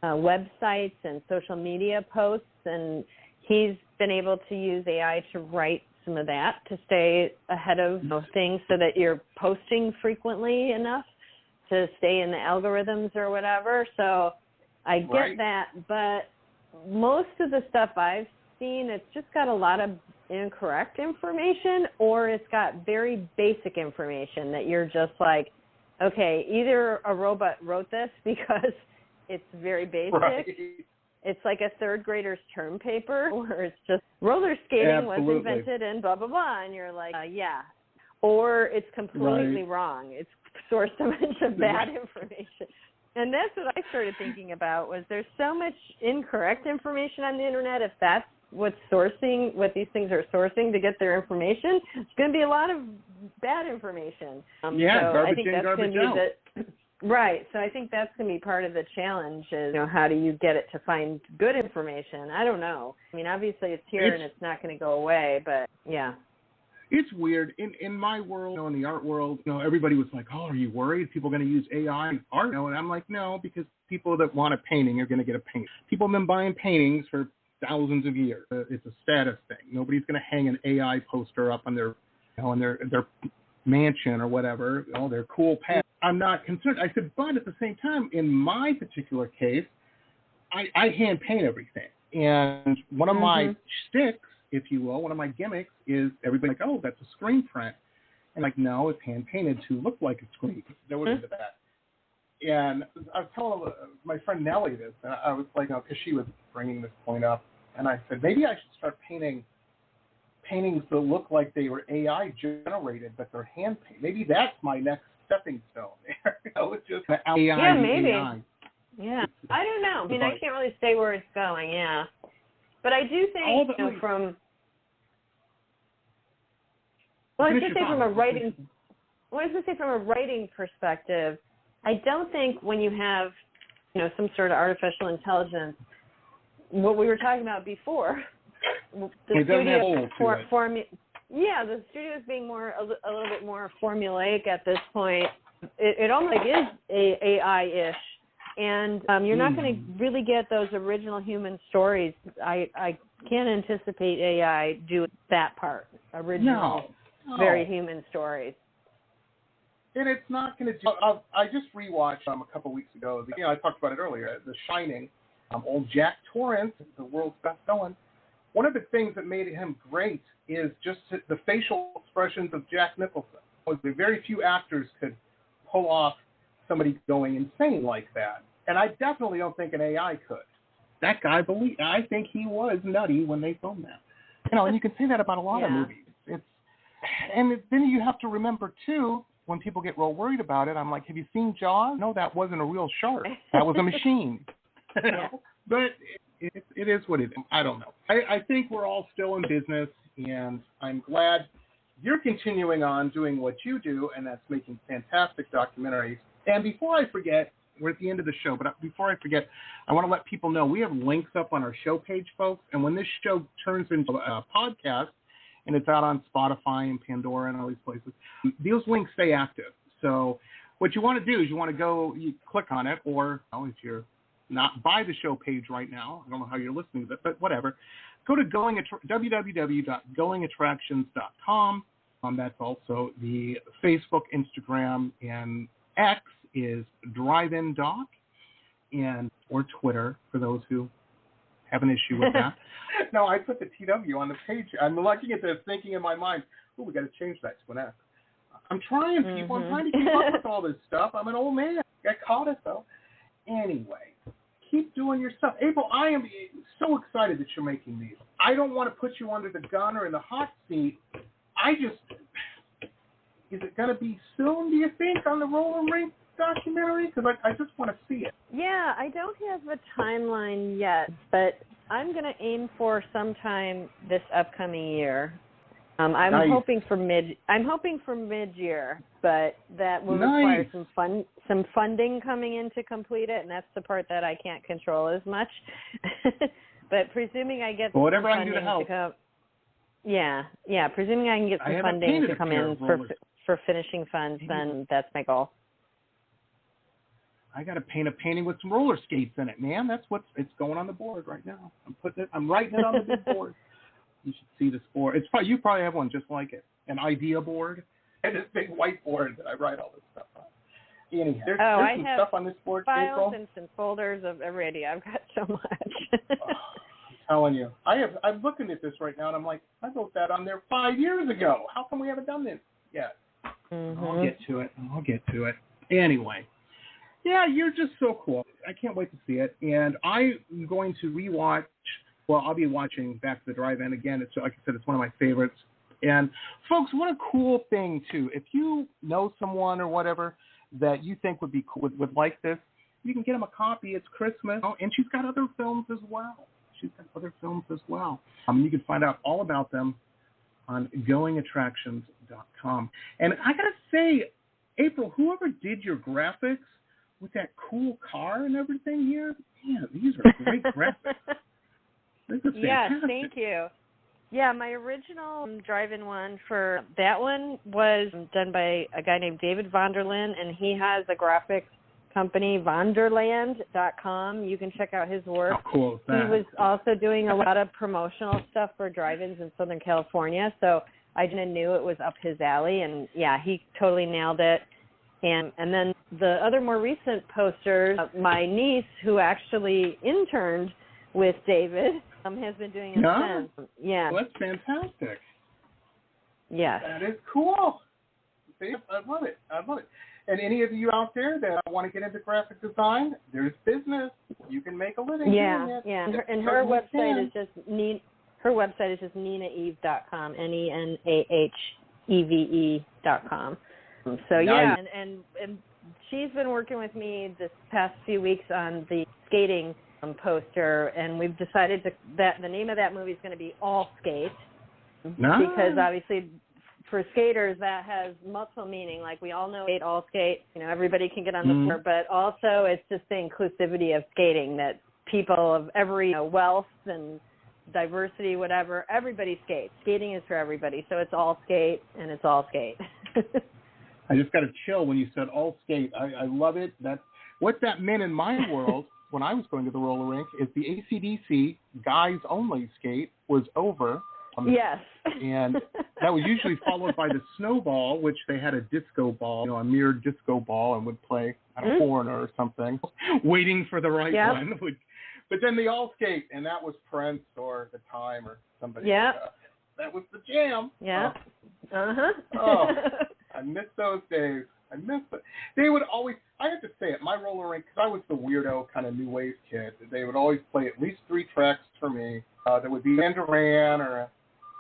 websites and social media posts, and he's been able to use AI to write some of that to stay ahead of those things so that you're posting frequently enough to stay in the algorithms or whatever. So I get that, but most of the stuff I've seen, it's just got a lot of incorrect information, or it's got very basic information that you're just like, okay, either a robot wrote this because it's very basic. Right. It's like a third grader's term paper, or it's just roller skating was invented and blah, blah, blah. And you're like, yeah. Or it's completely wrong. It's sourced a bunch of bad information. And that's what I started thinking about, was there's so much incorrect information on the internet. If that's what's sourcing, what these things are sourcing to get their information, it's going to be a lot of bad information. So garbage in, garbage out. Right. So I think that's going to be part of the challenge is, how do you get it to find good information? I don't know. I mean, obviously it's here and it's not going to go away, but yeah. It's weird. In my world, in the art world, everybody was like, oh, are you worried people are going to use AI in art? And I'm like, no, because people that want a painting are going to get a painting. People have been buying paintings for thousands of years. It's a status thing. Nobody's going to hang an AI poster up on their, on their mansion or whatever, their cool pen. I'm not concerned. I said, but at the same time, in my particular case, I hand paint everything. And one of my sticks, if you will, one of my gimmicks is everybody's like, oh, that's a screen print. And like, no, it's hand painted to look like a screen. There wasn't that. And I was telling my friend Nellie this, and I was like, because she was bringing this point up, and I said, maybe I should start painting paintings that look like they were AI generated, but they're hand painted. Maybe that's my next stepping stone. It's just AI. Yeah, maybe. AI. Yeah, I don't know. I mean, I can't really say where it's going. Yeah, but I do think from. Well, I was going to say from a writing. Well, I was going to say from a writing perspective, I don't think when you have, some sort of artificial intelligence, what we were talking about before, the studio the studio is being a little bit more formulaic at this point. It almost is AI-ish, and you're not going to really get those original human stories. I can't anticipate AI doing that part, original, very human stories. And it's not going to do. I just rewatched a couple weeks ago. I talked about it earlier. The Shining. Old Jack Torrance, the world's best villain. One of the things that made him great is just the facial expressions of Jack Nicholson. Very few actors could pull off somebody going insane like that, and I definitely don't think an AI could. That guy, I think he was nutty when they filmed that. And you can say that about a lot of movies. And then you have to remember too. When people get real worried about it, I'm like, have you seen Jaws? No, that wasn't a real shark. That was a machine. But it is what it is. I don't know. I think we're all still in business, and I'm glad you're continuing on doing what you do, and that's making fantastic documentaries. And before I forget, we're at the end of the show, but before I forget, I want to let people know we have links up on our show page, folks, and when this show turns into a podcast, and it's out on Spotify and Pandora and all these places, those links stay active. So what you want to do is you click on it, or if you're not by the show page right now, I don't know how you're listening to it, but whatever, go to www.goingattractions.com. That's also the Facebook, Instagram, and X is Drive-In Doc, or Twitter for those who have an issue with that. No, I put the TW on the page. I'm looking at this thinking in my mind, we got to change that to an X. I'm trying, people. I'm trying to keep up with all this stuff. I'm an old man. Got caught it, though. Anyway, keep doing your stuff. April, I am so excited that you're making these. I don't want to put you under the gun or in the hot seat. Is it going to be soon, do you think, on the roller rink documentary? Because I just want to see it. Yeah, I don't have a timeline yet, but I'm going to aim for sometime this upcoming year. I'm hoping for mid-year, but that will require some some funding coming in to complete it, and that's the part that I can't control as much. But presuming I get whatever some I can do to funding help. Presuming I can get some funding to come in for finishing funds, then that's my goal. I got to paint a painting with some roller skates in it, man. That's it's going on the board right now. I'm writing it on the big board. You should see this board. You probably have one just like it, an idea board, and this big whiteboard that I write all this stuff on. Anyhow, there's some stuff on this board, files April. and some folders of every idea. I've got so much. I'm telling you, I'm looking at this right now, and I'm like, I wrote that on there 5 years ago. How come we haven't done this yet? Mm-hmm. I'll get to it. Anyway. Yeah, you're just so cool. I can't wait to see it. And I'm going to rewatch, I'll be watching Back to the Drive-In again. It's, like I said, it's one of my favorites. And, folks, what a cool thing, too. If you know someone or whatever that you think would be cool, would like this, you can get them a copy. It's Christmas. And she's got other films as well. You can find out all about them on goingattractions.com. And I got to say, April, whoever did your graphics, with that cool car and everything here, man, these are great graphics. This is yeah, fantastic. Thank you. Yeah, my original drive-in one for that one was done by a guy named David Vonderland, and he has a graphics company, Vonderland.com. You can check out his work. How cool is that? He was also doing a lot of promotional stuff for drive-ins in Southern California, so I just knew it was up his alley, and yeah, he totally nailed it. And then the other more recent posters, my niece, who actually interned with David, has been doing it since. Yeah. Well, that's fantastic. Yes. That is cool. See, I love it. And any of you out there that want to get into graphic design, there's business. You can make a living doing it. Yeah. And her website is just NinaEve.com, NENAHEVE.com. So yeah, and she's been working with me this past few weeks on the skating poster, and we've decided that the name of that movie is going to be All Skate, because obviously for skaters that has multiple meaning. Like we all know skate, all skate, everybody can get on the floor, but also it's just the inclusivity of skating, that people of every wealth and diversity, whatever, everybody skates. Skating is for everybody, so it's all skate and it's all skate. I just got a chill when you said all skate. I love it. What that meant in my world when I was going to the roller rink is the AC/DC guys only skate was over. Yes. And that was usually followed by the snowball, which they had a disco ball, a mirrored disco ball, and would play a Foreigner or something, waiting for the right one. But then the all skate, and that was Prince or The Time or somebody. Yeah. That was the jam. Yeah. I miss those days. I miss it. They would always, I have to say it, my roller rink, because I was the weirdo kind of new wave kid, they would always play at least 3 tracks for me. There would be Van Duran or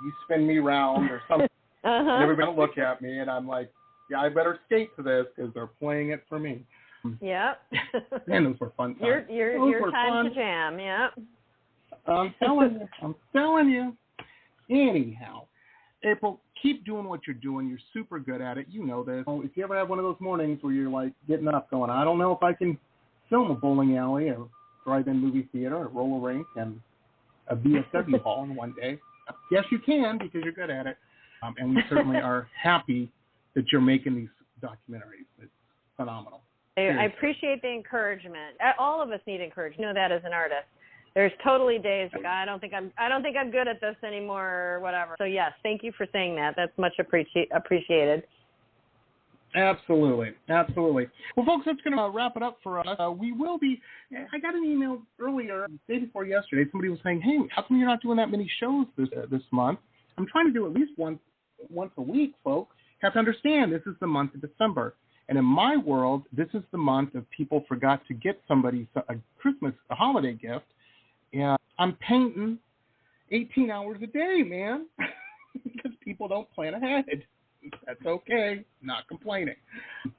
You Spin Me Round or something. And everybody would look at me, and I'm like, yeah, I better skate to this because they're playing it for me. Yeah. Man, those were fun times. Your time to jam, yeah. I'm telling you. Anyhow, April, keep doing what you're doing. You're super good at it. You know this. If you ever have one of those mornings where you're like getting up going, I don't know if I can film a bowling alley or drive-in movie theater or roller rink and a VFW hall in one day. Yes, you can, because you're good at it. And we certainly are happy that you're making these documentaries. It's phenomenal. I appreciate the encouragement. All of us need encouragement. You know that as an artist. There's totally days like I don't think I'm good at this anymore or whatever. So yes, thank you for saying that. That's much appreciated. Absolutely. Well, folks, that's going to wrap it up for us. We will be. I got an email earlier, the day before yesterday. Somebody was saying, "Hey, how come you're not doing that many shows this month?" I'm trying to do at least once a week, folks. You have to understand, this is the month of December. And in my world, this is the month of people forgot to get somebody a holiday gift. And I'm painting 18 hours a day, man, because people don't plan ahead. That's okay. Not complaining.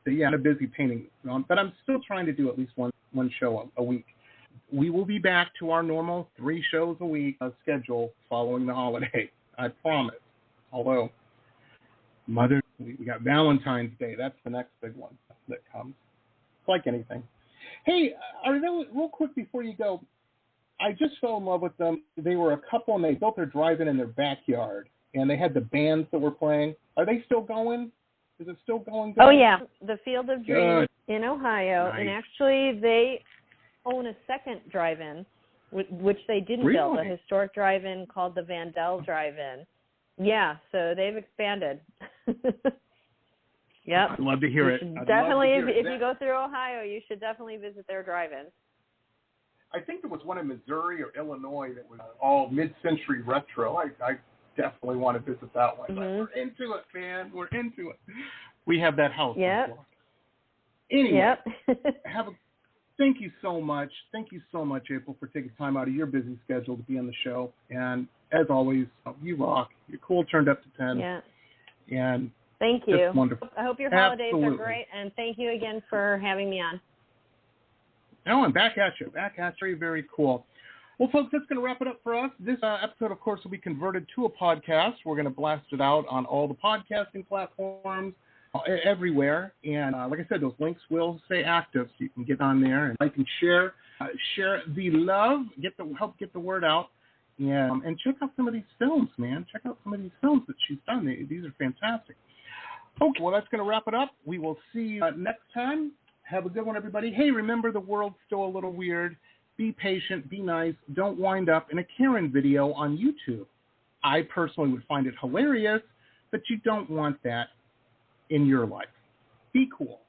So, yeah, I'm busy painting. But I'm still trying to do at least one show a week. We will be back to our normal 3 shows a week schedule following the holiday. I promise. Although, we got Valentine's Day. That's the next big one that comes. It's like anything. Hey, real quick before you go, I just fell in love with them. They were a couple, and they built their drive-in in their backyard, and they had the bands that were playing. Are they still going? Is it still going? Oh, yeah. The Field of Dreams Good. in Ohio. Nice. And actually, they own a second drive-in, which they didn't build, a historic drive-in called the Vandell Drive-In. Yeah, so they've expanded. Yep. I'd love to hear it. Definitely, if you go through Ohio, you should definitely visit their drive-in. I think there was one in Missouri or Illinois that was all mid-century retro. I definitely want to visit that one. But we're into it, man. We're into it. We have that house. Yep. Anyway, thank you so much. Thank you so much, April, for taking time out of your busy schedule to be on the show. And as always, you rock. You're cool, turned up to 10. Yeah. And thank you. That's wonderful. I hope your holidays are great, and thank you again for having me on. Oh, and back at you. Very, very cool. Well, folks, that's going to wrap it up for us. This episode, of course, will be converted to a podcast. We're going to blast it out on all the podcasting platforms, everywhere. And like I said, those links will stay active, so you can get on there and like and share the love, help get the word out. And check out some of these films, man. Check out some of these films that she's done. These are fantastic. Okay, well, that's going to wrap it up. We will see you next time. Have a good one, everybody. Hey, remember, the world's still a little weird. Be patient. Be nice. Don't wind up in a Karen video on YouTube. I personally would find it hilarious, but you don't want that in your life. Be cool.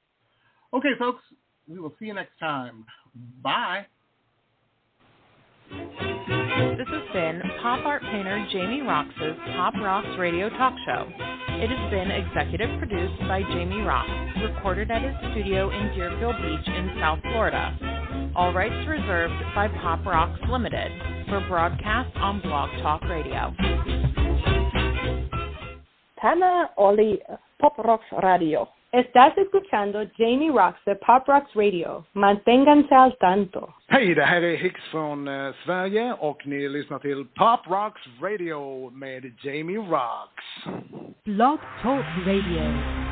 Okay, folks, we will see you next time. Bye. This has been pop art painter Jamie Roxx's Pop Roxx Radio Talk Show. It has been executive produced by Jamie Roxx, recorded at his studio in Deerfield Beach in South Florida. All rights reserved by Pop Roxx Limited for broadcast on Blog Talk Radio. Tana Oli, Pop Roxx Radio. Estás escuchando Jamie Roxx de Pop Roxx Radio. Manténganse al tanto. Hej, det här är Hicks från Sverige och ni lyssnar till Pop Roxx Radio med Jamie Roxx. Blog Talk Radio.